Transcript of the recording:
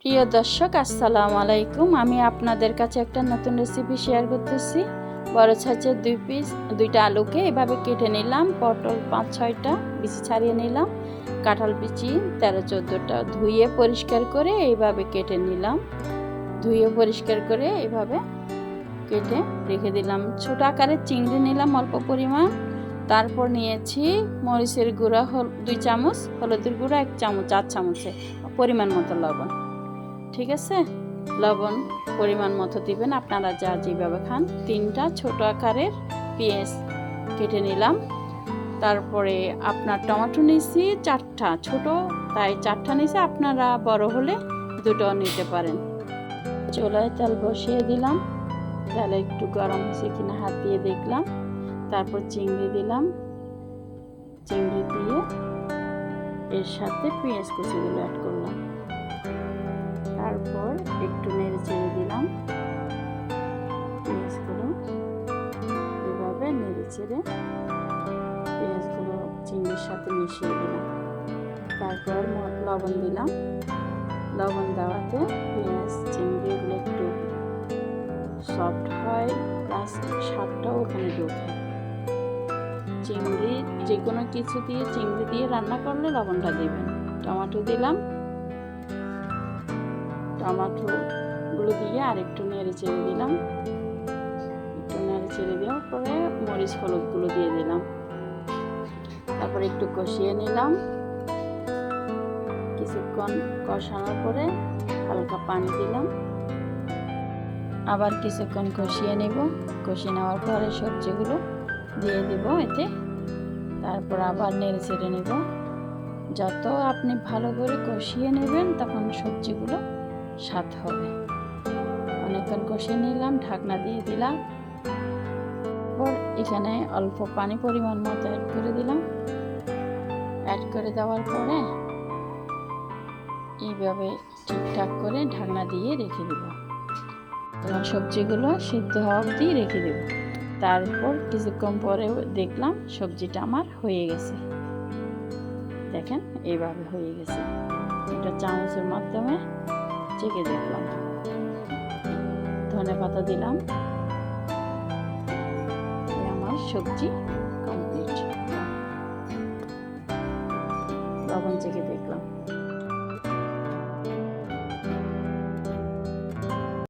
প্রিয় দর্শক, আসসালামু আলাইকুম। আমি আপনাদের কাছে একটা নতুন রেসিপি শেয়ার করতেছি। বড় সাইজের দুইটা আলুকে এভাবে কেটে নিলাম। পটল 5-6টা বিচি ছাড়িয়ে নিলাম। কাঁঠাল বিচি 13-14টা ধুয়ে পরিষ্কার করে এইভাবে কেটে নিলাম। ধুয়ে পরিষ্কার করে এইভাবে কেটে রেখে দিলাম। ছোট আকারের চিংড়ি নিলাম অল্প পরিমাণ। তারপর নিয়েছি মরিচের গুঁড়া 2 চামচ, হলুদের গুঁড়া 1 চামচ, 4 চামচে পরিমাণ মতো লবণ। ঠিক আছে, লবণ পরিমাণ মতো দিবেন, আপনারা যা যেভাবে খান। 3টা ছোট আকারের পেঁয়াজ কেটে নিলাম। তারপরে আপনার টমেটো নিয়েছি 4টা, ছোট তাই 4টা নিয়েছি, আপনারা বড় হলে 2টাও নিতে পারেন। চুলায় তেল বসিয়ে দিলাম। তেল একটু গরম হয়েছে কিনা হাত দিয়ে দেখলাম। তারপর চিংড়ি দিলাম। চিংড়ি দিয়ে এর সাথে পেঁয়াজ কুচিগুলো অ্যাড করলাম। তারপর একটু নেড়ে চেড়ে দিলাম। পেঁয়াজগুলো এভাবে নেড়ে চেড়ে পেঁয়াজগুলো চিংড়ির সাথে মিশিয়ে দিলাম। তারপর লবণ দিলাম। লবণ দেওয়াতে পেঁয়াজ চিংড়িগুলো একটু সফট হয়, প্লাস স্বাদটাও ওখানে ঢোকে। চিংড়ি যে কোনো কিছু দিয়ে চিংড়ি দিয়ে রান্না করলে লবণটা দিবেন। টমেটো দিলাম। টমেটোগুলো দিয়ে আর একটু নেড়ে চেড়ে দিলাম। একটু নেড়ে চেড়ে দেওয়ার পরে মরিচ হলুদগুলো দিয়ে দিলাম। তারপর একটু কষিয়ে নিলাম। কিছুক্ষণ কষানোর পরে হালকা পানি দিলাম। আবার কিছুক্ষণ কষিয়ে নেব। কষিয়ে নেওয়ার পরে সবজিগুলো দিয়ে দেব এতে। তারপর আবার নেড়ে চেড়ে নেব। যত আপনি ভালো করে কষিয়ে নেবেন তখন সবজিগুলো স্বাদ হবে। অনেকক্ষণ কষিয়ে নিলাম, ঢাকনা দিয়ে দিলাম। তারপর এখানে অল্প পানি পরিমাণ মতো অ্যাড করে দিলাম। অ্যাড করে দেওয়ার পরে এইভাবে ঠিকঠাক করে ঢাকনা দিয়ে রেখে দেব। এবং সবজিগুলো সিদ্ধ হওয়া অবধি রেখে দেব। তারপর কিছুক্ষণ পরে দেখলাম সবজিটা আমার হয়ে গেছে। দেখেন এইভাবে হয়ে গেছে। এটা চামচের মাধ্যমে চেখে দেখলাম। ধনেপাতা দিলাম। আমার সবজি